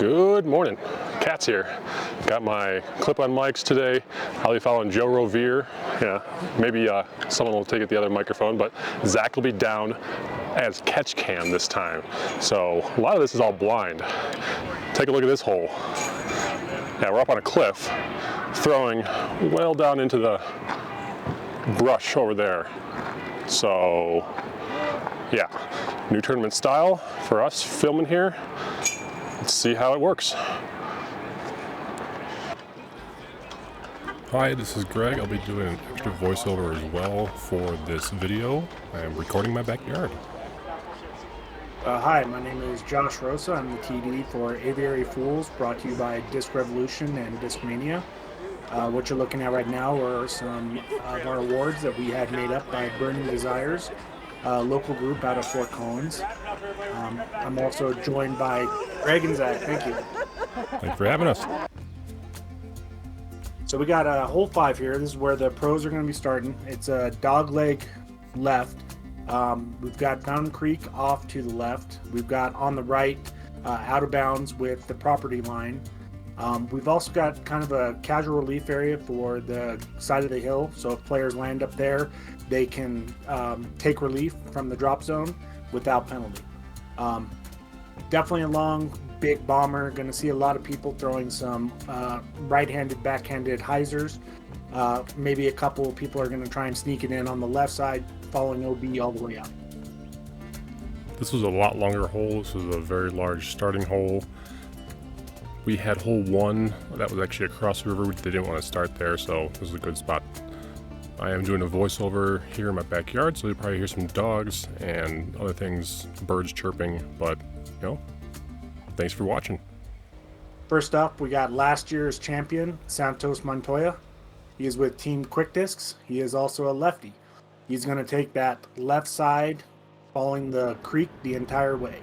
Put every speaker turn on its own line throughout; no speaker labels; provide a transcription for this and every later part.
Good morning. Cat's here. Got my clip-on mics today. I'll be following Joe Rovere. Yeah, maybe someone will take it the other microphone, but Zack will be down as catch cam this time. So a lot of this is all blind. Take a look at this hole. Yeah, we're up on a cliff, throwing well down into the brush over there. So yeah, new tournament style for us filming here. Let's see how it works.
Hi, this is Greg. I'll be doing an extra voiceover as well for this video. I am recording my backyard.
Hi, my name is Josh Rosa. I'm the TD for Aviary Fools, brought to you by Disc Revolution and Discmania. What you're looking at right now are some of our awards that we had made up by Burning Desires, a local group out of Fort Collins. I'm also joined by Greg and Zack. Thank you.
Thanks for having us.
So we got hole 5 here. This is where the pros are going to be starting. It's a dog leg left. We've got Fountain Creek off to the left. We've got on the right out of bounds with the property line. We've also got kind of a casual relief area for the side of the hill. So if players land up there, they can take relief from the drop zone without penalty. Definitely a long, big bomber. Going to see a lot of people throwing some right-handed, backhanded hyzers. Maybe a couple of people are going to try and sneak it in on the left side, following OB all the way out.
This was a lot longer hole. This was a very large starting hole. We had hole 1. That was actually across the river. They didn't want to start there, so this is a good spot. I am doing a voiceover here in my backyard, so you'll probably hear some dogs and other things, birds chirping, but, you know, thanks for watching.
First up, we got last year's champion, Santos Montoya. He is with Team Quick Discs. He is also a lefty. He's going to take that left side, following the creek the entire way.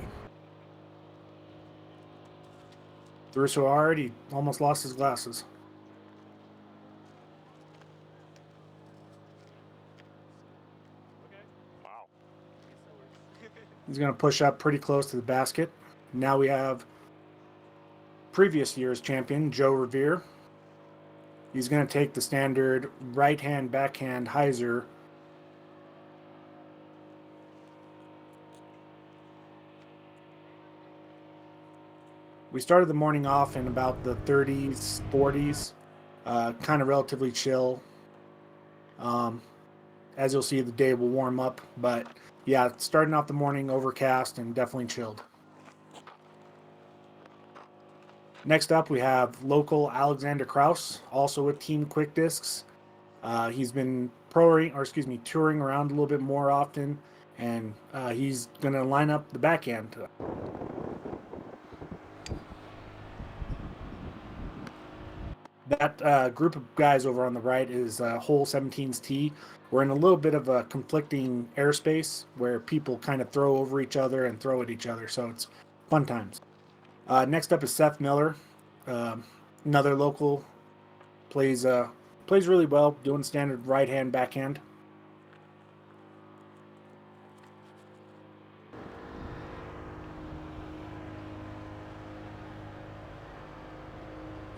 Threw so hard, he almost lost his glasses.
Wow.
He's going to push up pretty close to the basket. Now we have previous year's champion, Joe Rovere. He's going to take the standard right-hand, backhand hyzer. We started the morning off in about the 30s, 40s, kind of relatively chill. As you'll see, the day will warm up, but yeah, starting off the morning overcast and definitely chilled. Next up, we have local Alexander Krause, also with Team Quick Discs. He's been touring around a little bit more often, and he's going to line up the backhand. That group of guys over on the right is hole 17's tee. We're in a little bit of a conflicting airspace where people kind of throw over each other and throw at each other, so it's fun times. Next up is Seth Miller, another local, plays really well, doing standard right-hand, backhand.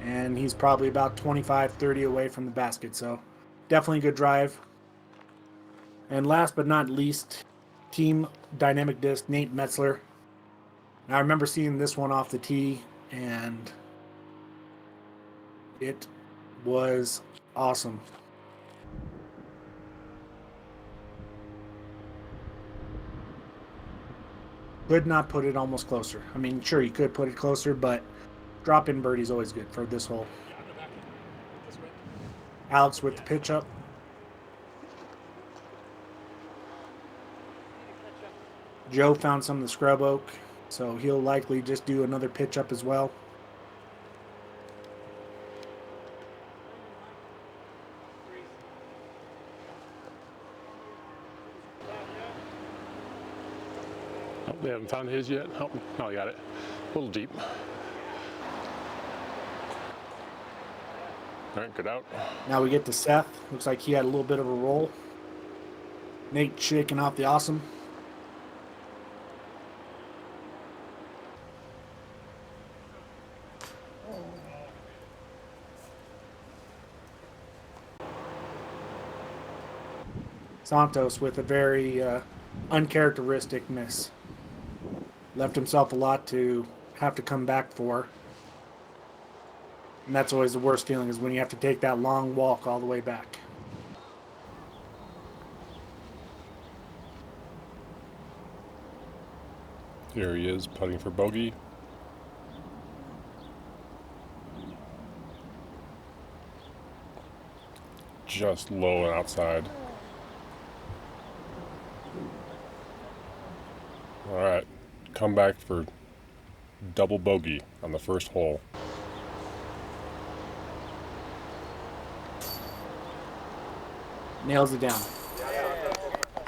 And he's probably about 25-30 away from the basket, so definitely a good drive. And last but not least, Team Dynamic Disc, Nate Metzler. Now, I remember seeing this one off the tee, and it was awesome. Could not put it almost closer. I mean, sure, you could put it closer, but drop-in birdie is always good for this hole. Alex with the pitch up. Joe found some of the scrub oak, so he'll likely just do another pitch up as well.
Oh, they haven't found his yet. Oh, no, I got it. A little deep. All right, good out.
Now we get to Seth. Looks like he had a little bit of a roll. Nate shaking off the awesome. Santos with a very uncharacteristic miss. Left himself a lot to have to come back for. And that's always the worst feeling, is when you have to take that long walk all the way back.
Here he is, putting for bogey. Just low and outside. All right, come back for double bogey on the first hole.
Nails it down.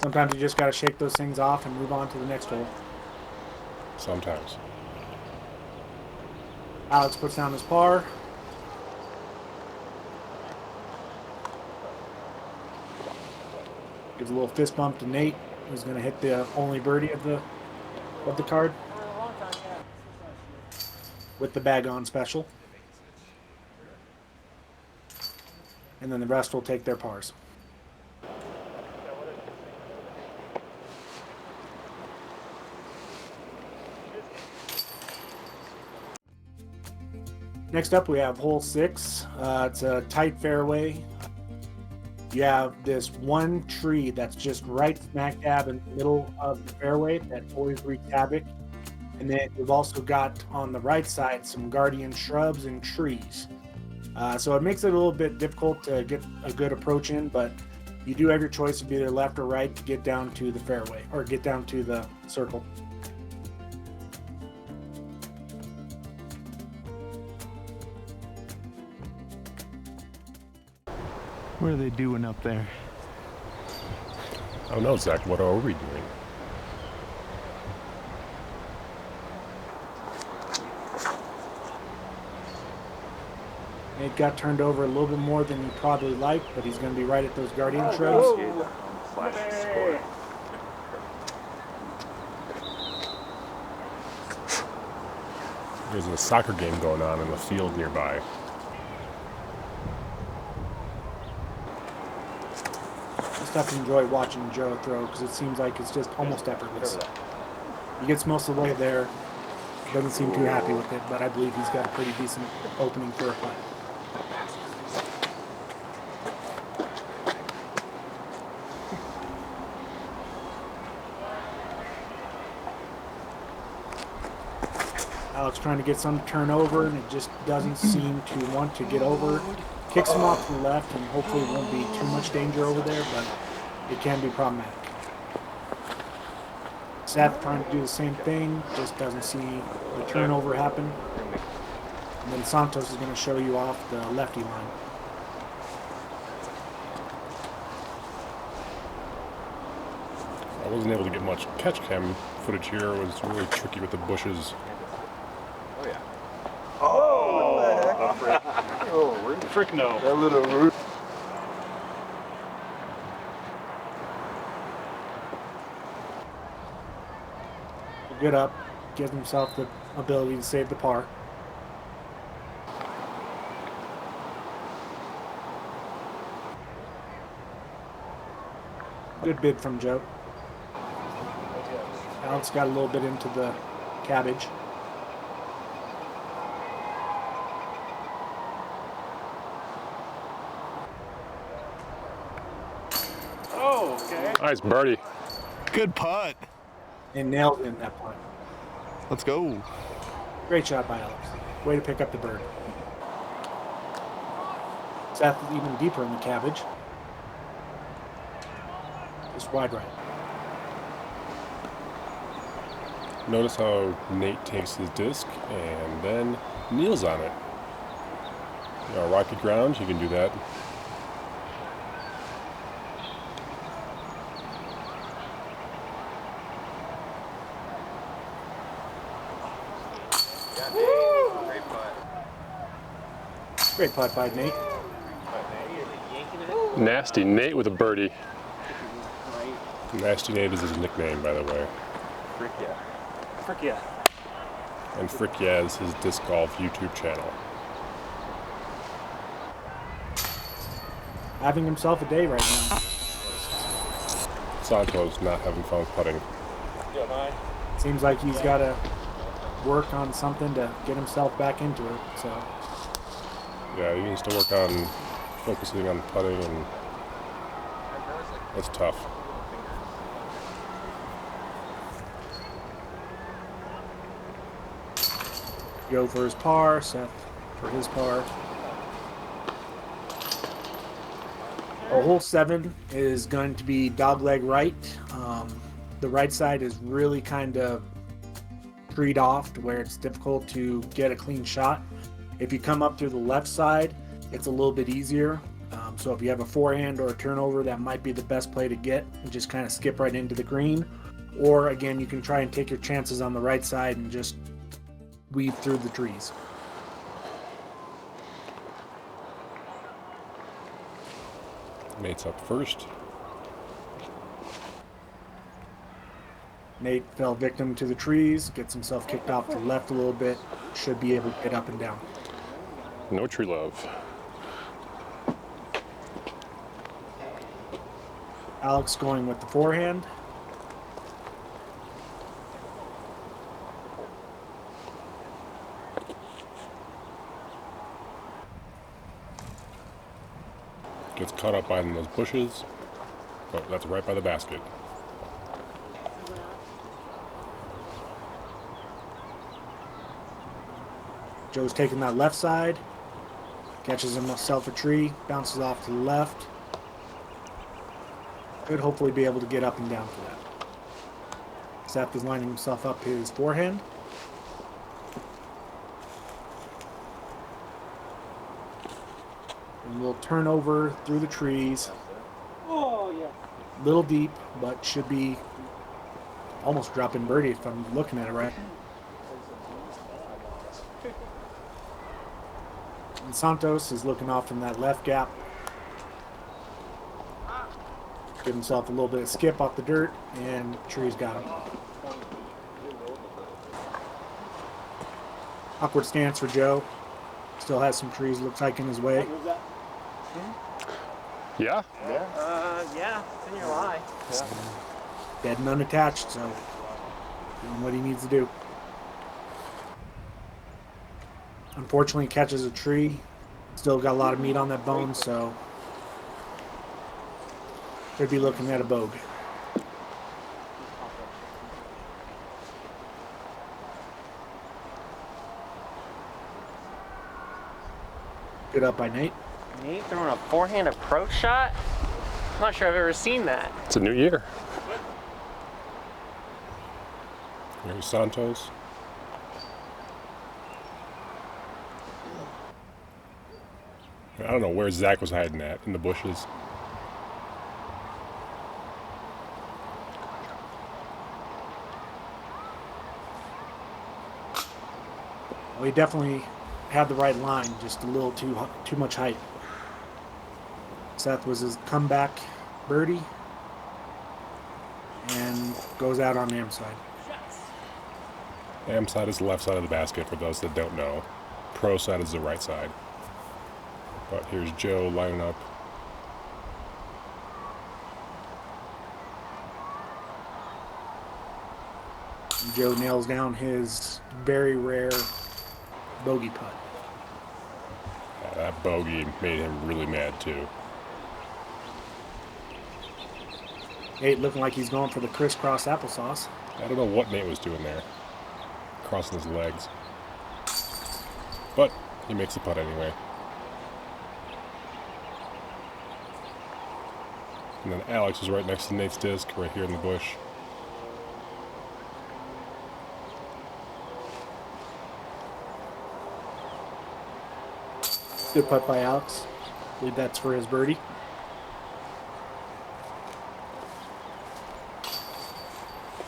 Sometimes you just got to shake those things off and move on to the next hole.
Sometimes.
Alex puts down his par. Gives a little fist bump to Nate, who's going to hit the only birdie of the card with the bag on special. And then the rest will take their pars. Next up, we have hole 6. It's a tight fairway. You have this one tree that's just right smack dab in the middle of the fairway that always wreaks havoc. And then you've also got on the right side some guardian shrubs and trees. So it makes it a little bit difficult to get a good approach in, but you do have your choice of either left or right to get down to the fairway or get down to the circle.
What are they doing up there?
I don't know, Zach, what are we doing?
It got turned over a little bit more than he probably liked, but he's going to be right at those guardian shrubs.
There's a soccer game going on in the field nearby.
I have to enjoy watching Joe throw because it seems like it's just almost effortless. He gets most of the way there. Doesn't seem too happy with it, but I believe he's got a pretty decent opening for a putt. Alex trying to get some to turn over, and it just doesn't seem to want to get over. Kicks him off to the left, and hopefully it won't be too much danger over there, but it can be problematic. Seth trying to do the same thing, just doesn't see the turnover happen. And then Santos is going to show you off the lefty line.
I wasn't able to get much catch cam footage here. It was really tricky with the bushes.
Oh yeah. Oh, what the heck? Oh, where the frick no? That little root.
Good up, gives himself the ability to save the par. Good bid from Joe. Alex got a little bit into the cabbage.
Oh, okay.
Nice birdie.
Good putt.
And nailed in that putt.
Let's go.
Great shot by Alex. Way to pick up the bird. Seth is even deeper in the cabbage. Just wide right.
Notice how Nate takes his disc and then kneels on it. You know, rocky ground, you can do that.
Great putt by Nate.
Nasty Nate with a birdie.
Nasty Nate is his nickname, by the way.
Frick yeah. Frick yeah.
And Frick Yeah is his disc golf YouTube channel.
Having himself a day right now.
Santos not having fun putting.
Seems like he's got to work on something to get himself back into it. So
Yeah, he needs to work on focusing on putting, and it's tough.
Joe for his par, Seth for his par. Hole 7 is going to be dogleg right. The right side is really kind of treed off to where it's difficult to get a clean shot. If you come up through the left side, it's a little bit easier. So if you have a forehand or a turnover, that might be the best play to get and just kind of skip right into the green. Or again, you can try and take your chances on the right side and just weave through the trees.
Nate's up first.
Nate fell victim to the trees, gets himself kicked off to the left a little bit, should be able to get up and down.
No tree love.
Alex going with the forehand.
Gets caught up behind those bushes, but that's right by the basket.
Joe's taking that left side, catches himself a tree, bounces off to the left. Could hopefully be able to get up and down for that. Seth is lining himself up his forehand. And we'll turn over through the trees. Oh, yeah. Little deep, but should be almost dropping birdie if I'm looking at it right. And Santos is looking off from that left gap. Give himself a little bit of skip off the dirt, and tree's got him. Awkward stance for Joe. Still has some trees, looks like, in his way.
Yeah?
Yeah, it's in your eye.
Dead and unattached, so doing what he needs to do. Unfortunately, catches a tree. Still got a lot of meat on that bone, so could be looking at a bogue. Good up by Nate.
Nate throwing a forehand approach shot? I'm not sure I've ever seen that.
It's a new year.
Here's Santos. I don't know where Zack was hiding at, in the bushes.
Well, he definitely had the right line, just a little too much height. Seth was his comeback birdie and goes out on the AM side.
Am side is the left side of the basket for those that don't know. Pro side is the right side. But here's Joe lining up.
And Joe nails down his very rare bogey putt.
Yeah, that bogey made him really mad too.
Nate looking like he's going for the crisscross applesauce.
I don't know what Nate was doing there. Crossing his legs. But he makes the putt anyway. And then Alex is right next to Nate's disc, right here in the bush.
Good putt by Alex. I believe that's for his birdie.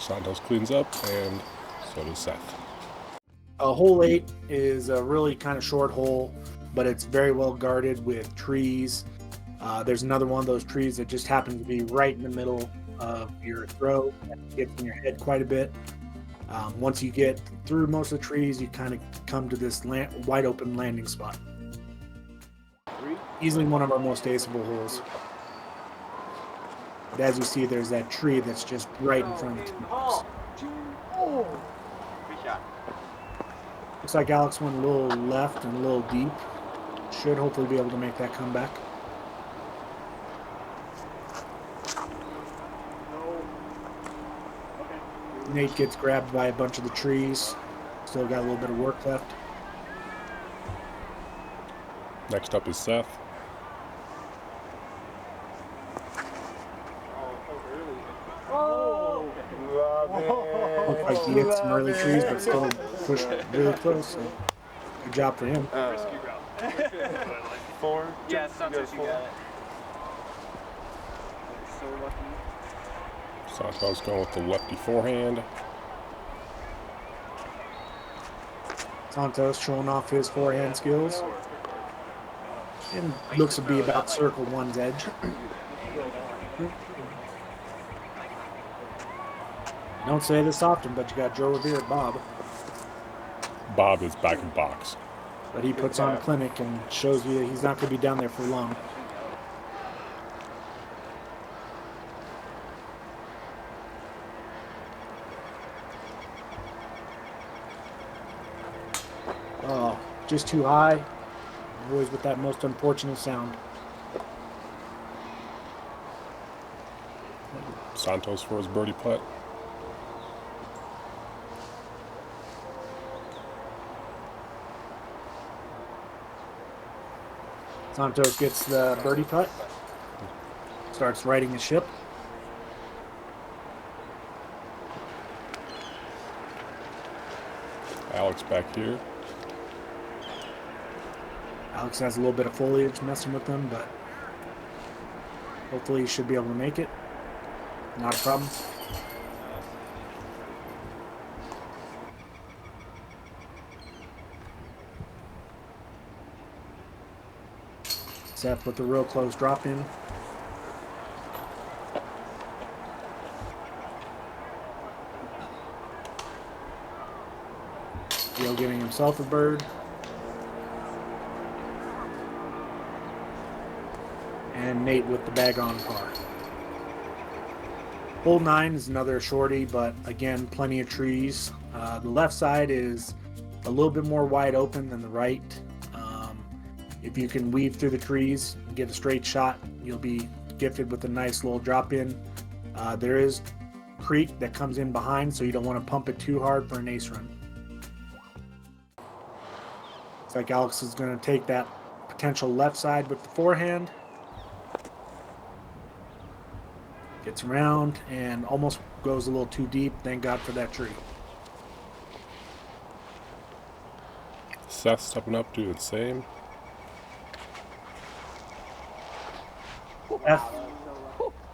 Santos cleans up, and so does Seth.
Hole 8 is a really kind of short hole, but it's very well guarded with trees. There's another one of those trees that just happens to be right in the middle of your throw. It gets in your head quite a bit. Once you get through most of the trees, you kind of come to this wide open landing spot. Easily one of our most aceable holes. But as you see, there's that tree that's just right in front of the tee box. Looks like Alex went a little left and a little deep. Should hopefully be able to make that comeback. Nate gets grabbed by a bunch of the trees. Still got a little bit of work left.
Next up is Seth.
Looks like he hit some early trees, but still pushed really close. So good job for him.
4.
Yeah, Santos, you got it. So lucky.
Santos going with the lefty forehand.
Santos showing off his forehand skills. And looks to be about circle one's edge. Don't say this often, but you got Joe Rovere, Bob.
Bob is back in box.
But he puts on a clinic and shows you that he's not going to be down there for long. Oh, just too high. Always with that most unfortunate sound.
Santos for his birdie putt.
Santos gets the birdie putt. Starts righting the ship.
Alex back here.
Alex has a little bit of foliage messing with him, but hopefully he should be able to make it. Not a problem. Seth with a real close drop in. Joe giving himself a bird. And Nate with the bag on par. Hole 9 is another shorty, but again, plenty of trees. The left side is a little bit more wide open than the right. If you can weave through the trees and get a straight shot, you'll be gifted with a nice little drop in. There is creek that comes in behind, so you don't want to pump it too hard for an ace run. Looks like Alex is going to take that potential left side with the forehand. Gets around and almost goes a little too deep. Thank God for that tree.
Seth stepping up, doing the same.
F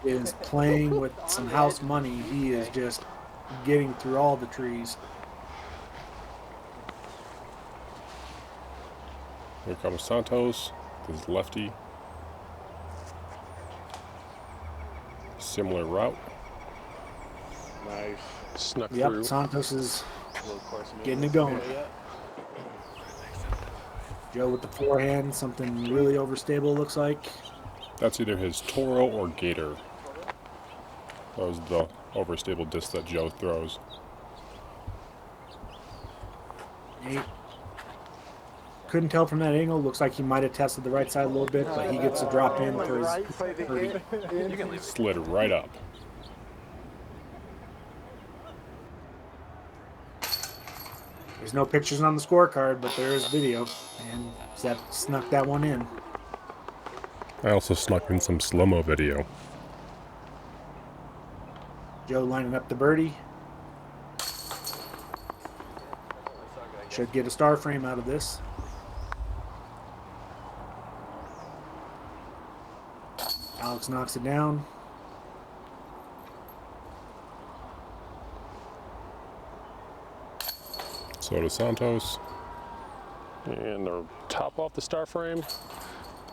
is playing with some house money. He is just getting through all the trees.
Here comes Santos, his lefty. Similar route.
Nice. Snuck
Yep,
through.
Santos is getting it going. Joe with the forehand, something really overstable looks like.
That's either his Toro or Gator. Those are the overstable discs that Joe throws.
Nate couldn't tell from that angle. Looks like he might have tested the right side a little bit, but he gets a drop in for his birdie.
Slid right up.
There's no pictures on the scorecard, but there is video, and Seth snuck that one in.
I also snuck in some slow-mo video.
Joe lining up the birdie. Should get a star frame out of this. Alex knocks it down.
So does Santos.
And the top off the star frame.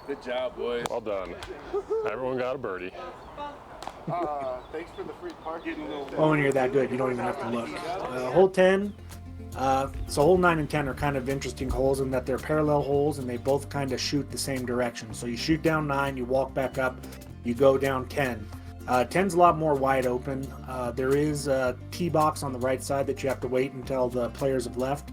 Good job, boys.
Well done. Everyone got a birdie.
Thanks for the free parking.
Oh, when you're that good, you don't even have to look. Hole 10. So hole 9 and 10 are kind of interesting holes in that they're parallel holes and they both kind of shoot the same direction. So you shoot down 9, you walk back up, you go down 10. 10's a lot more wide open. There is a tee box on the right side that you have to wait until the players have left.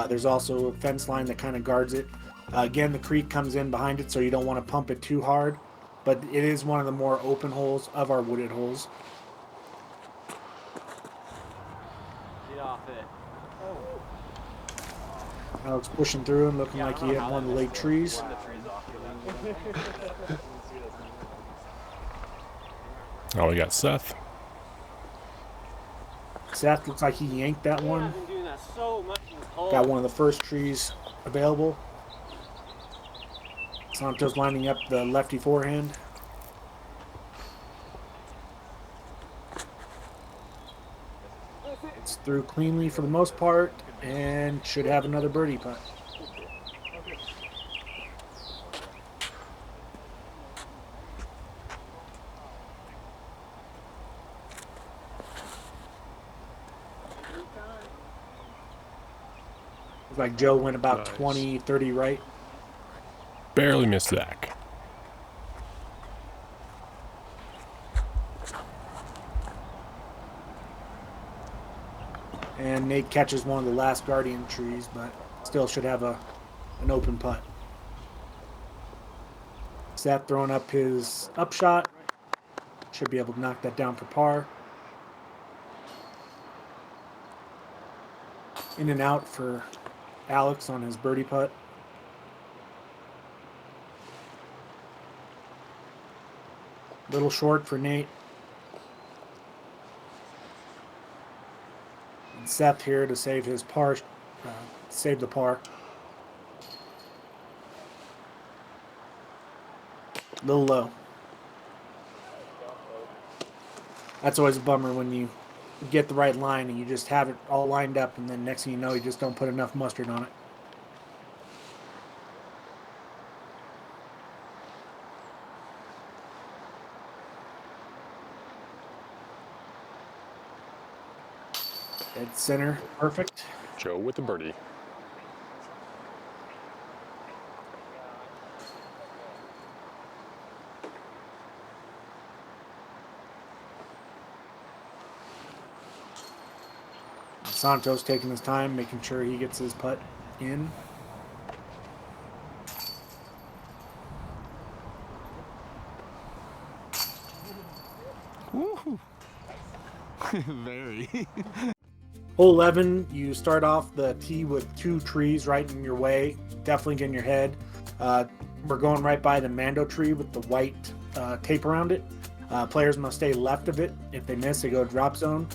There's also a fence line that kind of guards it. Again, the creek comes in behind it, so you don't want to pump it too hard. But it is one of the more open holes of our wooded holes.
Get off it.
Alex pushing through and looking like he hit one of the late trees.
Oh, we got Seth.
Seth looks like he yanked that one.
I've been doing that so much in this hole.
Got one of the first trees available. Santos lining up the lefty forehand. It's through cleanly for the most part and should have another birdie putt. Looks like Joe went about
Nice.
20, 30 right.
Barely missed Zack.
And Nate catches one of the last guardian trees, but still should have an open putt. Seth throwing up his upshot. Should be able to knock that down for par. In and out for Alex on his birdie putt. Little short for Nate. And Seth here to save his par, save the par. Little low. That's always a bummer when you get the right line and you just have it all lined up, and then next thing you know, you just don't put enough mustard on it. Dead center, perfect.
Joe with the birdie.
Santos taking his time, making sure he gets his putt in.
Very.
Hole 11, you start off the tee with two trees right in your way. Definitely get in your head. We're going right by the Mando tree with the white tape around it. Players must stay left of it. If they miss, they go drop zone.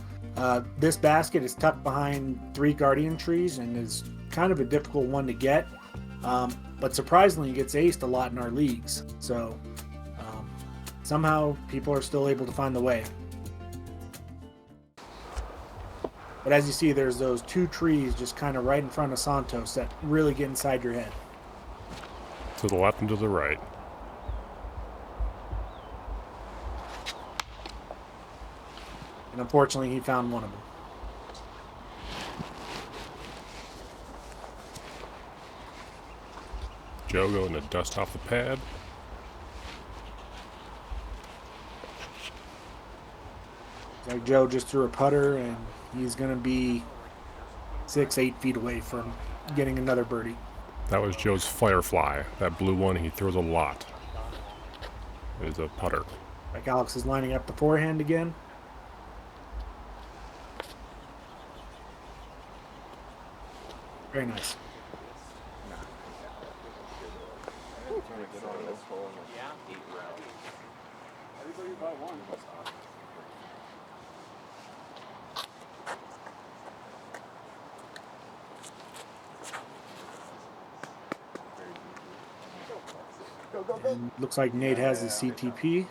This basket is tucked behind 3 guardian trees and is kind of a difficult one to get. But surprisingly, it gets aced a lot in our leagues. So somehow people are still able to find the way. But as you see, there's those 2 trees just kind of right in front of Santos that really get inside your head.
To the left and to the right.
And unfortunately, he found one of them.
Joe going to dust off the pad.
It's like Joe just threw a putter, and he's going to be 6-8 feet away from getting another birdie.
That was Joe's Firefly. That blue one, he throws a lot. It is a putter.
Like Alex is lining up the forehand again. Very nice. And looks like Nate has his CTP.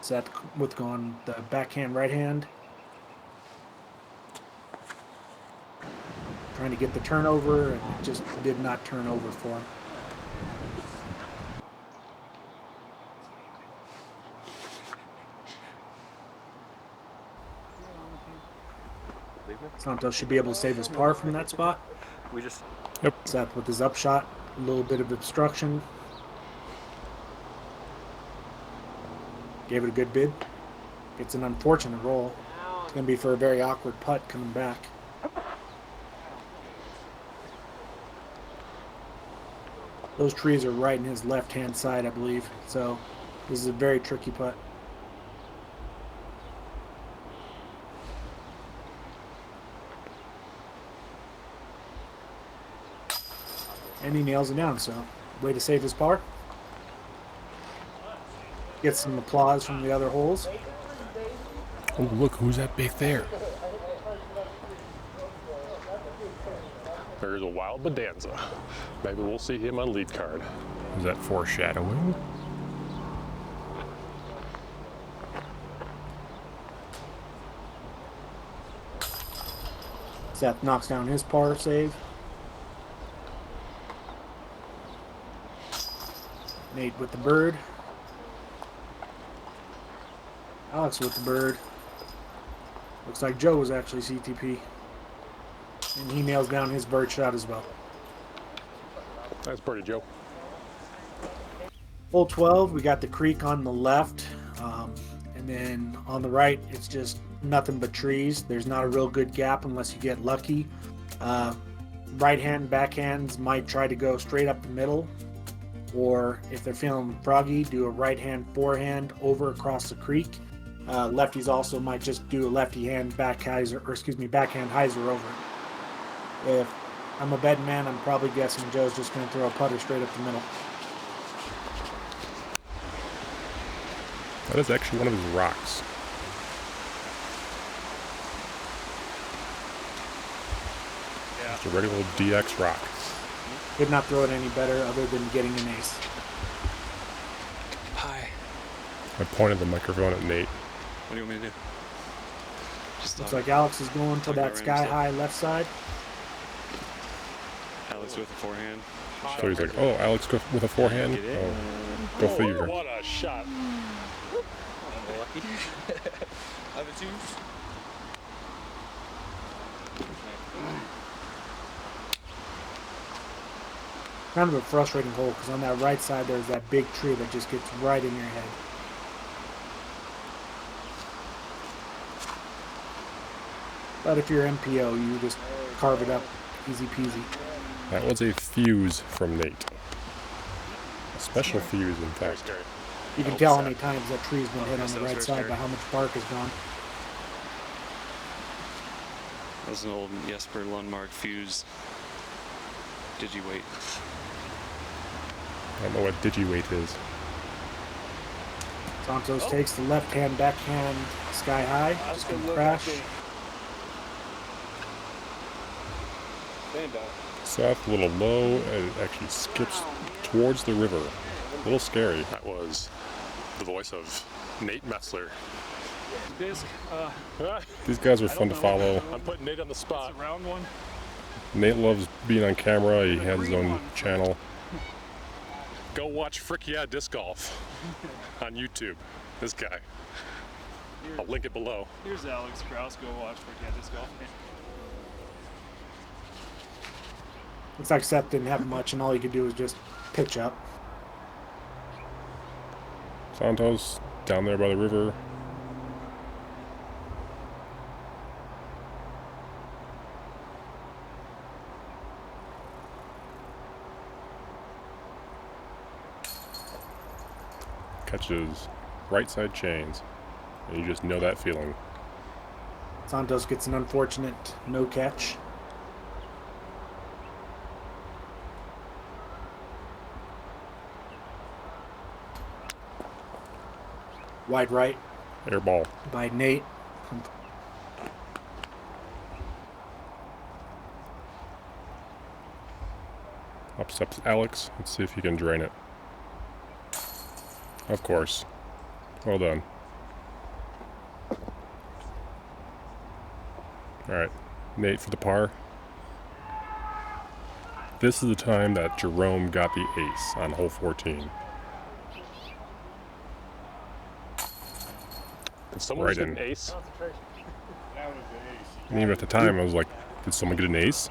Seth with going the backhand right hand. Trying to get the turnover, and it just did not turn over for him. Santos should be able to save his par from that spot.
Yep.
Seth with his upshot, a little bit of obstruction. Gave it a good bid. It's an unfortunate roll. It's going to be for a very awkward putt coming back. Those trees are right in his left-hand side, I believe. So this is a very tricky putt. And he nails it down, so way to save his par. Get some applause from the other holes.
Oh, look, who's that big there?
There's a wild bonanza. Maybe we'll see him on lead card.
Is that foreshadowing?
Seth knocks down his par save. Nate with the bird. Alex with the bird. Looks like Joe was actually CTP. And he nails down his bird shot as well.
Nice birdie, Joe.
Hole 12, we got the creek on the left. And then on the right, it's just nothing but trees. There's not a real good gap unless you get lucky. Right hand, backhands might try to go straight up the middle. Or if they're feeling froggy, do a right hand forehand over across the creek. Lefties also might just do a lefty hand backhand hyzer over it. If I'm a betting man, I'm probably guessing Joe's just going to throw a putter straight up the middle.
That is actually one of his rocks.
Yeah.
Just a regular old DX rock.
Could not throw it any better other than getting an ace.
Hi.
I pointed the microphone at Nate.
What do you want me to do? Just
Looks like Alex is going to
talk
that
about
sky
random
high left side.
Alex with a forehand.
So he's like, oh, Alex with a forehand?
Get in.
Oh, go figure.
What a shot.
Lucky. Have a two.
Kind of a frustrating hole because on that right side there's that big tree that just gets right in your head. But if you're MPO, you just carve it up easy peasy.
That was a fuse from Nate. A special fuse, in
Very
fact.
scary.
You can tell how many times that tree's been hit on the right side by how much bark is gone.
That was an old Jesper Lundmark fuse. Digi-weight.
I don't know what digi-weight is.
Santos takes the left hand backhand sky high. Just gonna crash.
Stand down.
Seth, a little low, and it actually skips towards the river. A little scary.
That was the voice of Nate Metzler.
Disc.
These guys are fun to follow.
I'm putting Nate on the spot.
It's a round one.
Nate loves being on camera. He has his own channel.
Go watch Frick Yeah Disc Golf on YouTube. This guy. I'll link it below.
Here's Alex Krause. Go watch for Cat Disc Golf.
Looks like Seth didn't have much, and all he could do was just pitch up.
Santos down there by the river. Catches right side chains. And you just know that feeling.
Santos gets an unfortunate no catch. Wide right
Air ball.
by Nate.
Up steps Alex. Let's see if he can drain it. Of course. Well done. Alright, Nate for the par. This is the time that Jerome got the ace on hole 14.
Did someone
Right
just get
in.
an ace?
That was the ace.
And even at the time, I was like, did someone get an ace?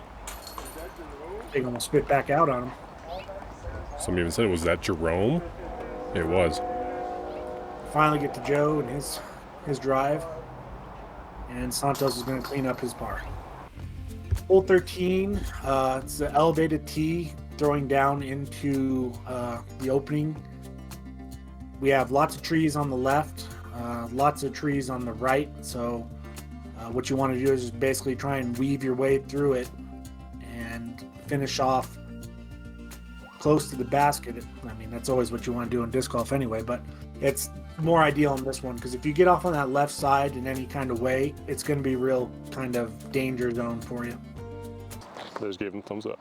They almost spit back out on him.
Somebody even said, was that Jerome? It was.
finally get to Joe and his drive. And Santos is going to clean up his par. Hole 13, it's an elevated tee throwing down into the opening. We have lots of trees on the left, lots of trees on the right. So what you want to do is just basically try and weave your way through it and finish off close to the basket. I mean, that's always what you want to do in disc golf anyway, but it's more ideal in this one because if you get off on that left side in any kind of way, it's going to be real kind of danger zone for you.
They just gave him a thumbs up.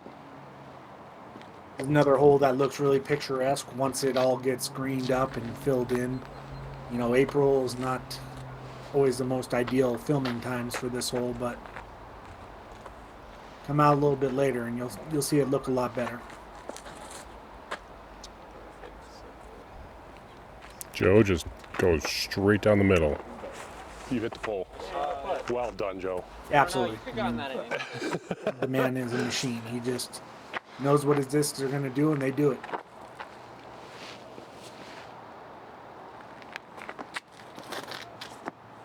Another hole that looks really picturesque once it all gets greened up and filled in. You know, April is not always the most ideal filming times for this hole, but come out a little bit later and you'll see it look a lot better.
Joe just goes straight down the middle.
You hit the pole. Well done, Joe.
Absolutely.
You could've gotten that in.
The man is a machine. He just knows what his discs are going to do, and they do it.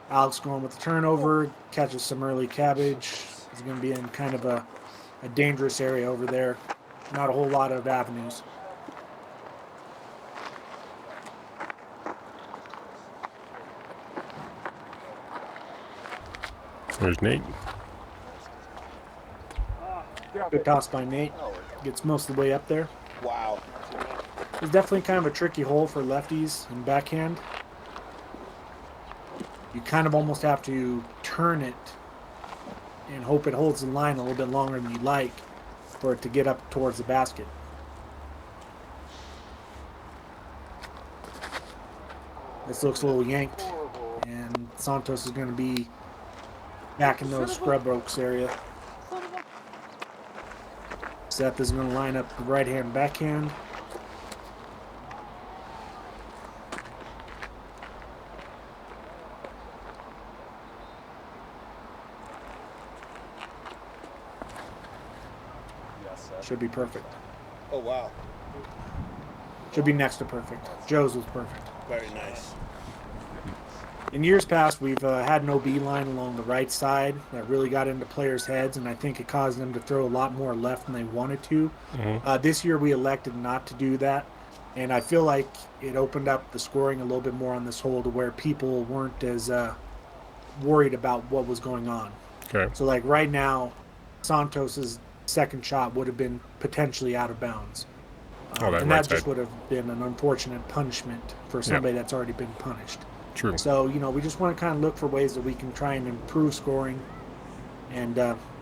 Alex going with the turnover, catches some early cabbage. He's going to be in kind of a dangerous area over there. Not a whole lot of avenues.
There's Nate.
Good toss by Nate. Gets most of the way up there.
Wow.
It's definitely kind of a tricky hole for lefties and backhand. You kind of almost have to turn it and hope it holds the line a little bit longer than you like for it to get up towards the basket. This looks a little yanked, and Santos is going to be back in those scrub oaks area. Seth is going to line up the right hand backhand. Should be perfect.
Oh, wow.
Should be next to perfect. Joe's was perfect.
Very nice.
In years past, we've had an OB line along the right side that really got into players' heads, and I think it caused them to throw a lot more left than they wanted to. This year, we elected not to do that, and I feel like it opened up the scoring a little bit more on this hole to where people weren't as worried about what was going on.
Okay.
So, like right now, Santos's second shot would have been potentially out of bounds.
Oh, that
and
right
that just
side.
would have been an unfortunate punishment for somebody that's already been punished.
True.
So, you know, we just want to kind of look for ways that we can try and improve scoring and,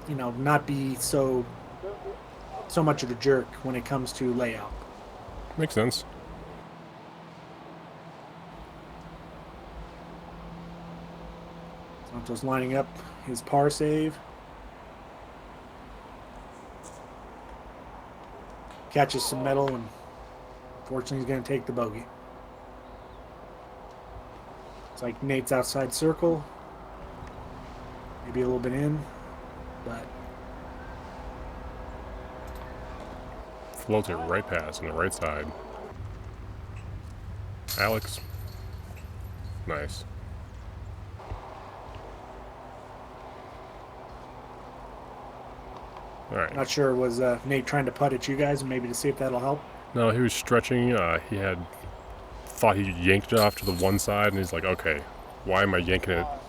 you know, not be so much of a jerk when it comes to layout.
Makes sense.
Santos lining up his par save. Catches some metal, and fortunately he's going to take the bogey. It's like Nate's outside circle. Maybe a little bit in, but
Floats it right past on the right side. Alex. Nice. All right.
not sure, was Nate trying to putt at you guys, maybe to see if that'll help?
No, he was stretching. He had thought he yanked it off to the one side, and he's like, okay, why am I yanking it? All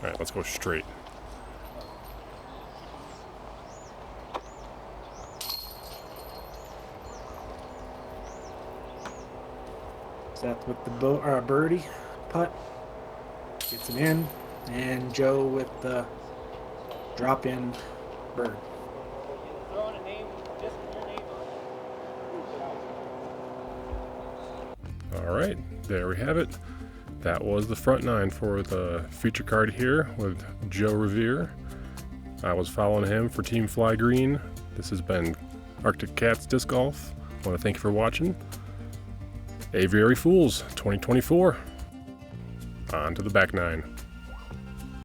right, let's go straight.
Seth with the birdie putt. Gets it in. And Joe with the drop-in bird.
Throwing a name just in your neighbor.
All right, there we have it. That was the front nine for the feature card here with Joe Rovere. I was following him for Team Fly Green. This has been Arctic Cats Disc Golf. I want to thank you for watching. Aviary Fools 2024. On to the back nine.